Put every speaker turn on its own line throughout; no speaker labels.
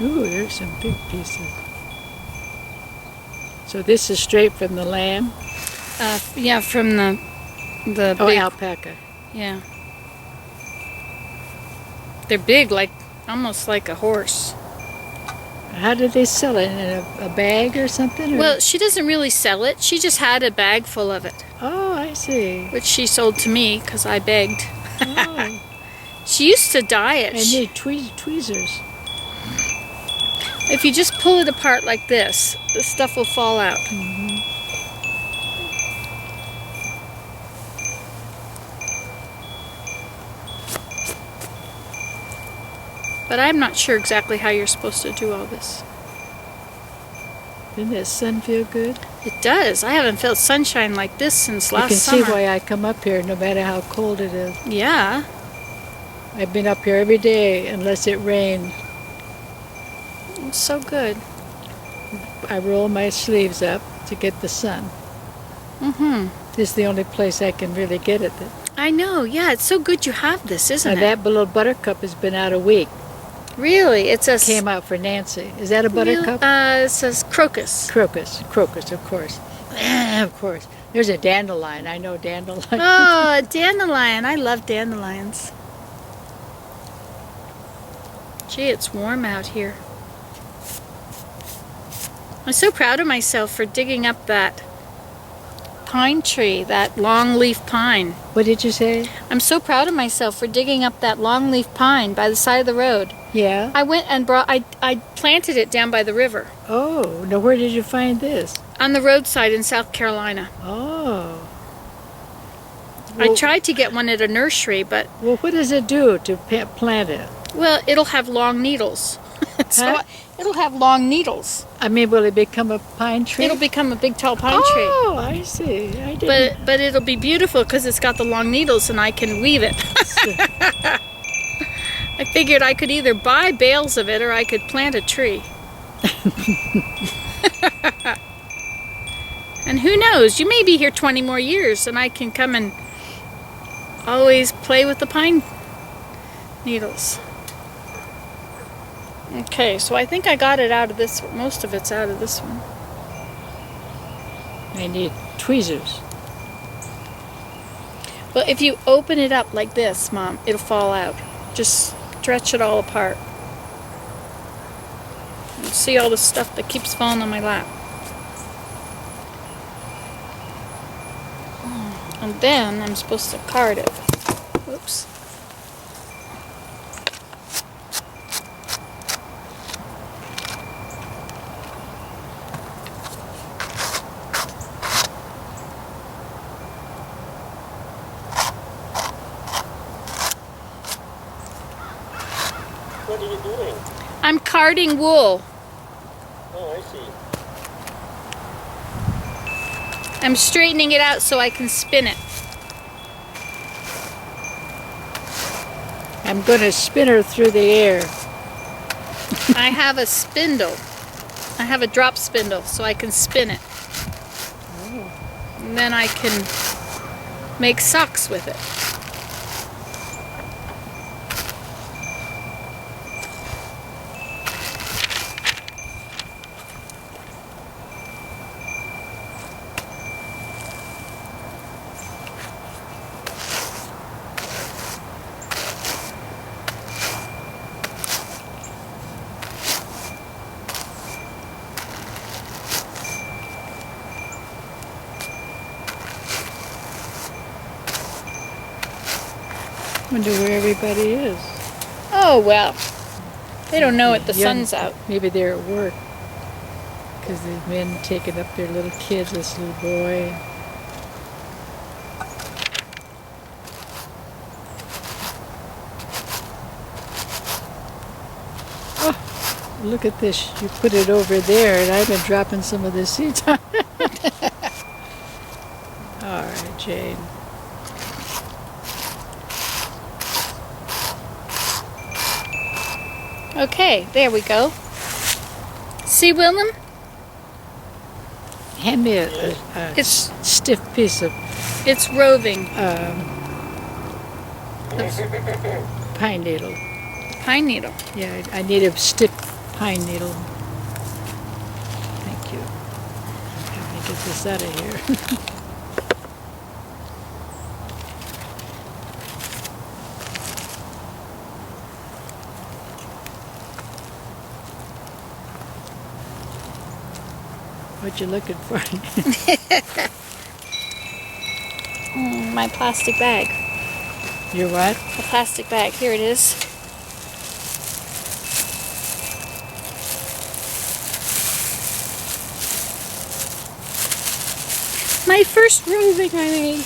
Ooh, there's some big pieces. So this is straight from the lamb?
Yeah, from the big
alpaca.
Yeah. They're big, like almost like a horse.
How do they sell it? In a bag or something? Or?
Well, she doesn't really sell it. She just had a bag full of it.
Oh, I see.
Which she sold to me because I begged.
Oh.
She used to dye it.
I need tweezers.
If you just pull it apart like this, the stuff will fall out.
Mm-hmm.
But I'm not sure exactly how you're supposed to do all this.
Doesn't that sun feel good?
It does. I haven't felt sunshine like this since last summer.
You can see why I come up here no matter how cold it is.
Yeah.
I've been up here every day unless it rains.
It's so good.
I roll my sleeves up to get the sun.
Mm-hmm.
This is the only place I can really get it.
I know. Yeah, it's so good you have this, isn't it?
That little buttercup has been out a week.
Really? It says...
Came out for Nancy. Is that a buttercup?
It says crocus.
Crocus, of course. Of course. There's a dandelion. I know dandelion.
Oh, a dandelion. I love dandelions. Gee, it's warm out here. I'm so proud of myself for digging up that pine tree, that longleaf pine.
What did you say?
I'm so proud of myself for digging up that longleaf pine by the side of the road.
Yeah?
I went and I planted it down by the river.
Oh, now where did you find this?
On the roadside in South Carolina.
Oh.
Well, I tried to get one at a nursery, but...
Well, what does it do to plant it?
Well, it'll have long needles. So it'll have long needles.
I mean, will it become a pine tree?
It'll become a big, tall pine tree.
Oh, I see. I didn't.
But it'll be beautiful because it's got the long needles and I can weave it. I figured I could either buy bales of it or I could plant a tree. And who knows, you may be here 20 more years and I can come and always play with the pine needles. Okay, so I think I got it out of this, most of it's out of this one.
I need tweezers.
Well, if you open it up like this, Mom, it'll fall out. Just stretch it all apart. You see all the stuff that keeps falling on my lap. And then I'm supposed to card it. Oops.
What are you doing?
I'm carding wool.
Oh, I see.
I'm straightening it out so I can spin it.
I'm going to spin her through the air.
I have a spindle. I have a drop spindle so I can spin it.
Oh.
And then I can make socks with it.
Wonder where everybody is.
Oh, well. They don't know it. The sun's out.
Maybe they're at work. Because the men taking up their little kids, this little boy. Oh, look at this. You put it over there, and I've been dropping some of the seeds on it. All right, Jane.
Okay, there we go. See, Willem?
Hand me a
It's
stiff piece of
it's roving.
pine needle.
Pine needle.
Yeah, I need a stiff pine needle. Thank you. Let me get this out of here. What you looking for?
My plastic bag.
Your what?
A plastic bag. Here it is. My first roving I made.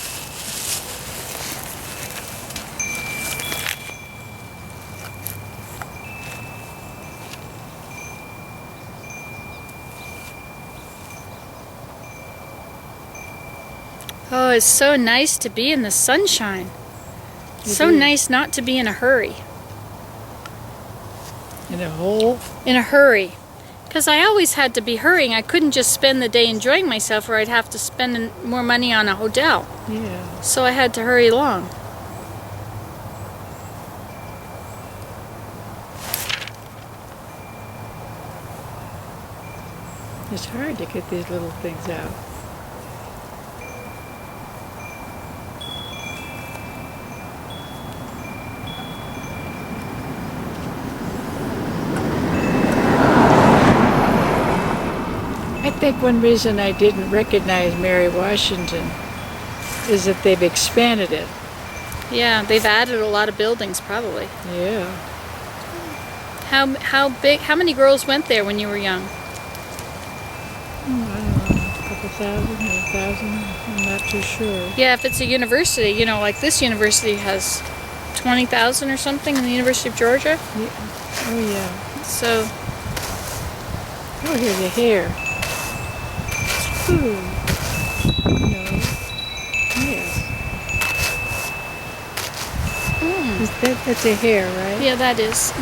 Oh, it's so nice to be in the sunshine. So nice not to be in a hurry.
In a hole?
In a hurry. Because I always had to be hurrying. I couldn't just spend the day enjoying myself, or I'd have to spend more money on a hotel.
Yeah.
So I had to hurry along.
It's hard to get these little things out. I think one reason I didn't recognize Mary Washington is that they've expanded it.
Yeah, they've added a lot of buildings, probably.
Yeah.
How big? How many girls went there when you were young?
I don't know, a couple thousand, 8,000. I'm not too sure.
Yeah, if it's a university, you know, like this university has 20,000 or something in the University of Georgia.
Yeah. Oh yeah.
So,
Oh, here's a hare. Ooh. No. Yes. That's a hare, right?
yeah, that is.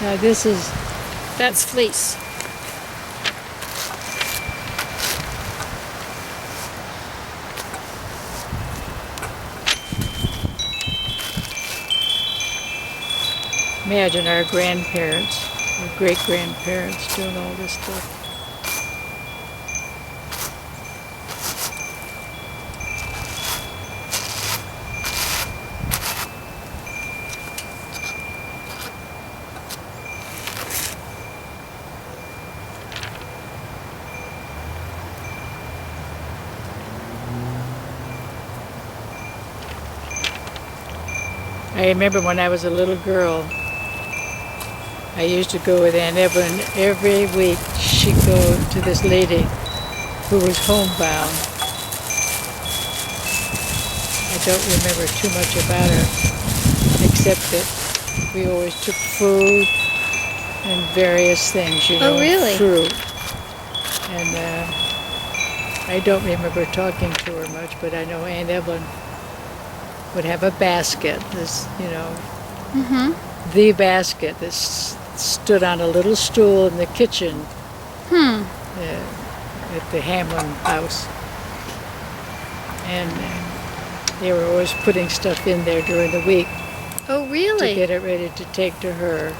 Now this is,
That's fleece.
imagine our grandparents, our great-grandparents doing all this stuff. I remember when I was a little girl, I used to go with Aunt Evelyn every week. She'd go to this lady who was homebound. I don't remember too much about her, except that we always took food and various things, you know,
Oh, really?
fruit. And I don't remember talking to her much, but I know Aunt Evelyn would have a basket, this, you know, the basket that stood on a little stool in the kitchen at the Hamlin house. And they were always putting stuff in there during the week
Oh,
to
really?
get it ready to take to her.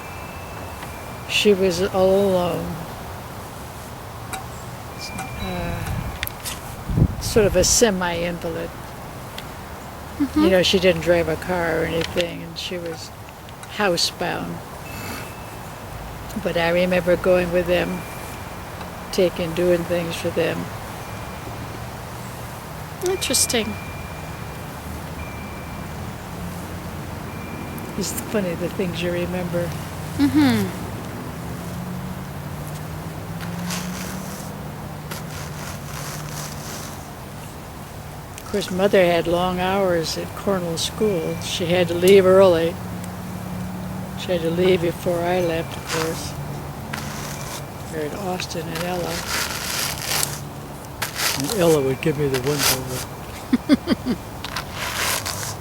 She was all alone. Sort of a semi-invalid. You know, she didn't drive a car or anything, and she was housebound. But I remember going with them, doing things for them.
Interesting.
It's funny the things you remember. Of course, Mother had long hours at Cornell School. She had to leave early. She had to leave before I left, of course. Married Austin and Ella. And Ella would give me the one-over.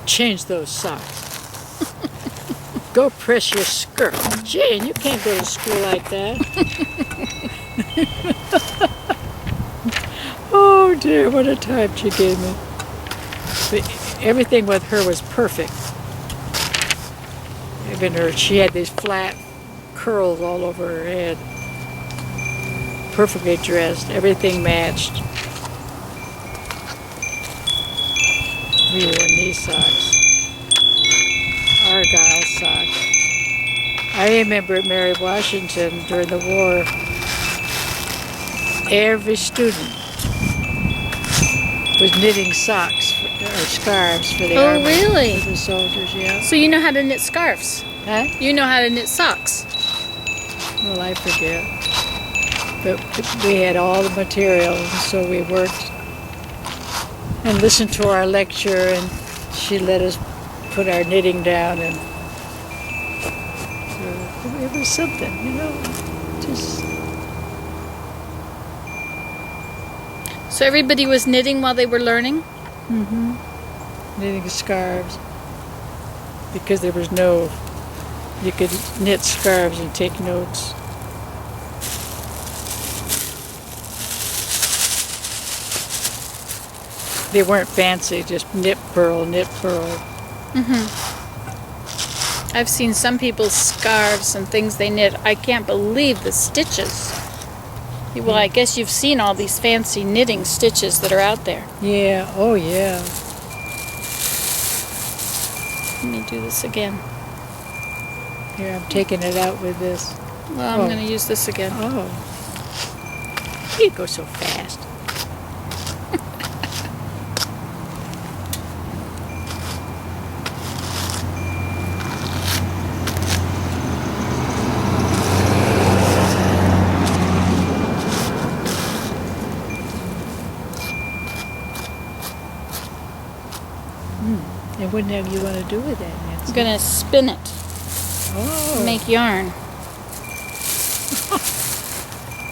Change those socks. Go press your skirt. Jane, you can't go to school like that. Oh dear, what a time she gave me. But everything with her was perfect. Even she had these flat curls all over her head. Perfectly dressed, everything matched. We wore knee socks, argyle socks. I remember at Mary Washington during the war, every student was knitting socks or scarves for the
Oh,
army,
really?
for the soldiers. Yeah.
So you know how to knit scarves?
Huh?
You know how to knit socks?
Well, I forget. But we had all the materials, and so we worked and listened to our lecture, and she let us put our knitting down, and so it was something, you know, just.
So everybody was knitting while they were learning?
Knitting scarves, because there was no, you could knit scarves and take notes. They weren't fancy, just knit, purl, knit, purl.
I've seen some people's scarves and things they knit. I can't believe the stitches. Well, I guess you've seen all these fancy knitting stitches that are out there.
Yeah, oh yeah.
Let me do this again.
Here, I'm taking it out with this.
Well, I'm
Oh.
going to use this again.
Oh. You go so fast. And what now you want to do with that, Nancy?
I'm going to spin it,
Oh.
make yarn.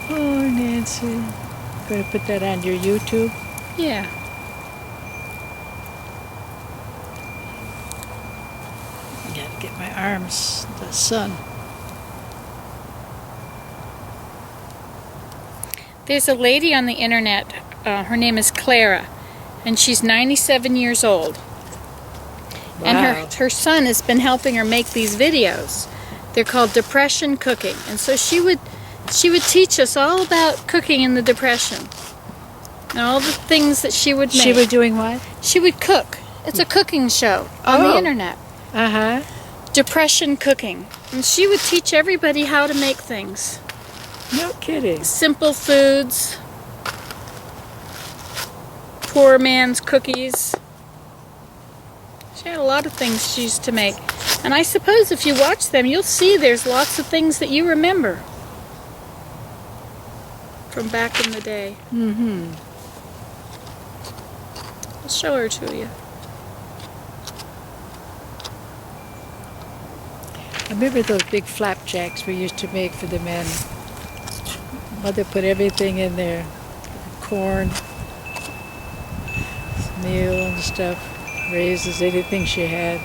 Oh, Nancy. Going to put that on your YouTube?
Yeah.
Got to get my arms, the sun.
There's a lady on the internet, her name is Clara, and she's 97 years old. And
Wow.
her son has been helping her make these videos. They're called Depression Cooking. And so she would teach us all about cooking in the Depression. And all the things that she would make.
She was doing what?
She would cook. It's a cooking show on the
Oh.
internet.
Uh-huh.
Depression Cooking. And she would teach everybody how to make things.
No kidding.
Simple foods. Poor man's cookies. She had a lot of things she used to make. And I suppose if you watch them, you'll see there's lots of things that you remember from back in the day.
Mm-hmm.
I'll show her to you.
I remember those big flapjacks we used to make for the men. Mother put everything in there. Corn, meal and stuff, raisins, anything she had.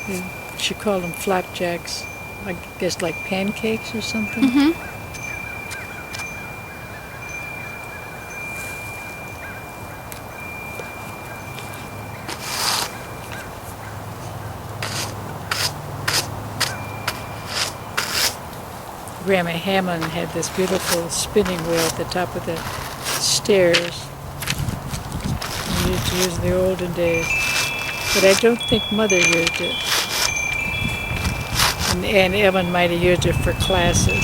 And she called them flapjacks. I guess like pancakes or something.
Mm-hmm.
Grandma Hammond had this beautiful spinning wheel at the top of the stairs. We used to use in the olden days. But I don't think Mother used it. And Aunt Ellen might have used it for classes.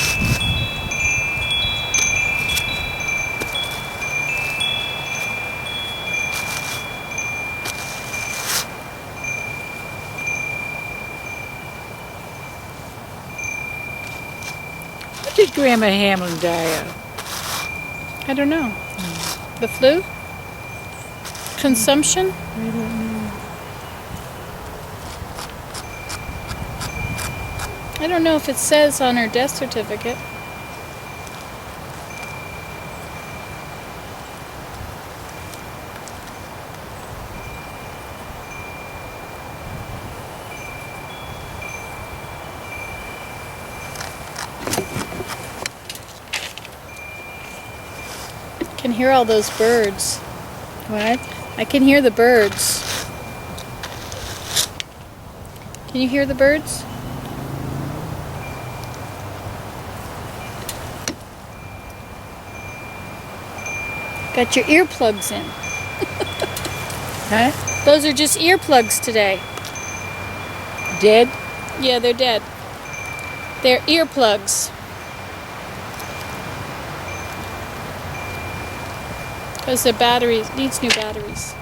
What did Grandma Hammond die of?
I don't know. The flu? Consumption?
I don't know.
I don't know if it says on her death certificate. I can hear all those birds.
What?
I can hear the birds. Can you hear the birds? Got your earplugs in.
Huh?
Those are just earplugs today.
Dead?
Yeah, they're dead. They're earplugs. Because their batteries, needs new batteries.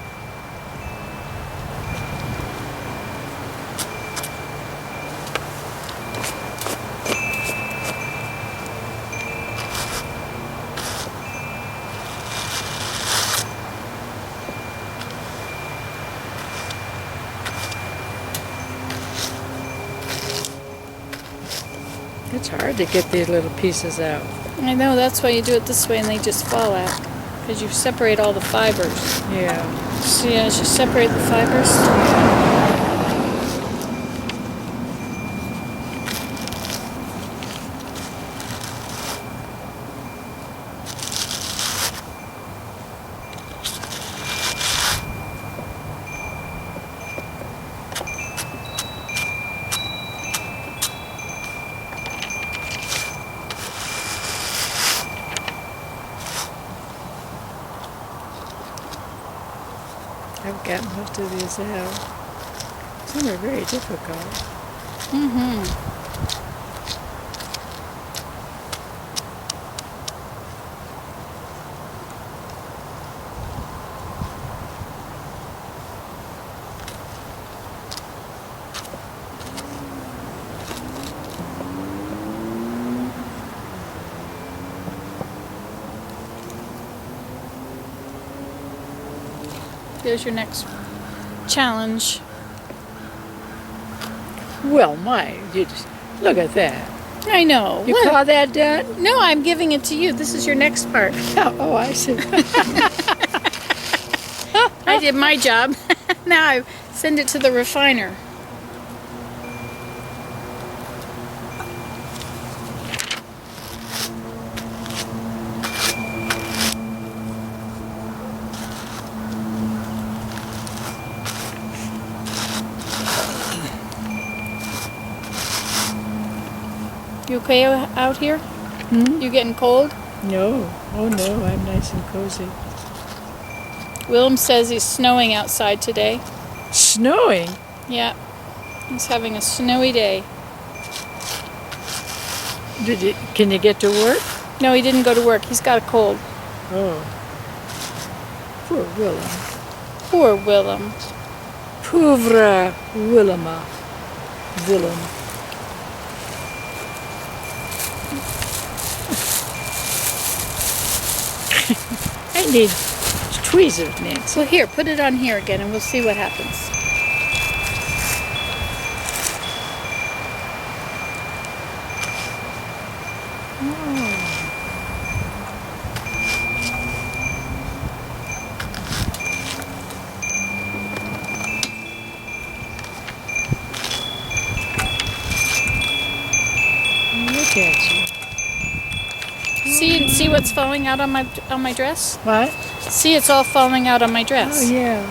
It's hard to get these little pieces out.
I know, that's why you do it this way and they just fall out. Because you separate all the fibers.
Yeah.
See, as you separate the fibers,
I've got most of these out. Some are very difficult.
there's your next challenge.
Well, you just look at that.
I know.
You
What?
call that done?
No, I'm giving it to you. This is your next part.
Oh, I see.
I did my job. Now I send it to the refiner. You okay out here? You getting cold?
No. Oh, no. I'm nice and cozy.
Willem says he's snowing outside today.
Snowing?
Yeah, he's having a snowy day.
Can you get to work?
No, he didn't go to work. He's got a cold.
Oh. Poor Willem.
Poor Willem.
Pauvre Willema. Willem. I need tweezers, Nancy.
Well, here, put it on here again and we'll see what happens.
Look at you.
See what's falling out on my dress?
What?
See, it's all falling out on my dress.
Oh, yeah.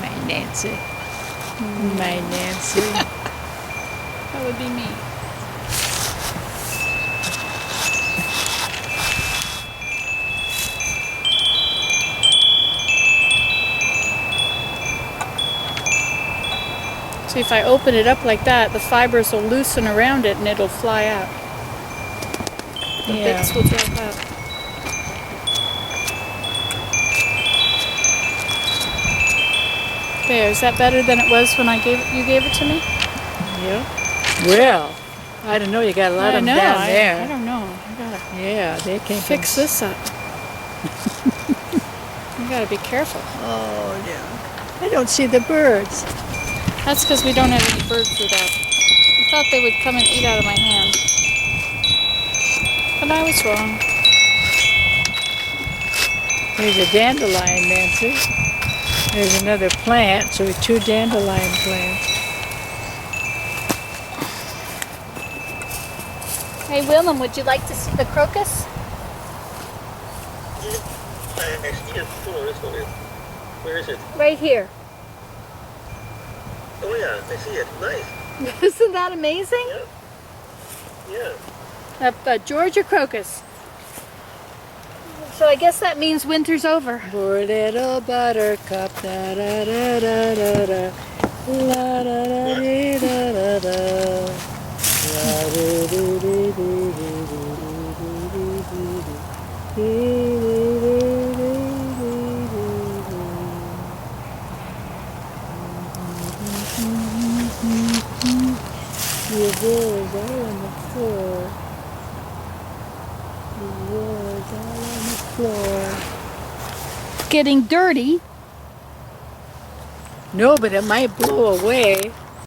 My Nancy. My Nancy.
That would be me. See, if I open it up like that, the fibers will loosen around it and it'll fly out. The bits will drop out. There, is that better than it was when you gave it to me?
Yeah. Well, I don't know. You got a lot of them down there.
I don't know. I gotta
Yeah, they came
fix this up. You gotta be careful.
Oh, yeah. I don't see the birds.
That's because we don't have any bird food out. I thought they would come and eat out of my hand. But I was wrong.
There's a dandelion, Nancy. There's another plant, so 2 dandelion plants.
Hey, Willem, would you like to see the crocus?
I see it. Oh, this one is. Where is it?
Right here.
Oh yeah, I see it. Nice.
Isn't that amazing?
Yeah. Yeah.
Georgia crocus. So I guess that means winter's over.
Poor little buttercup, da da da da da da, la da da dee, da da da, la dee dee dee dee dee dee dee dee dee dee. Your wool is all on the floor. Your wool is all on the floor.
It's getting dirty.
No, but it might blow away.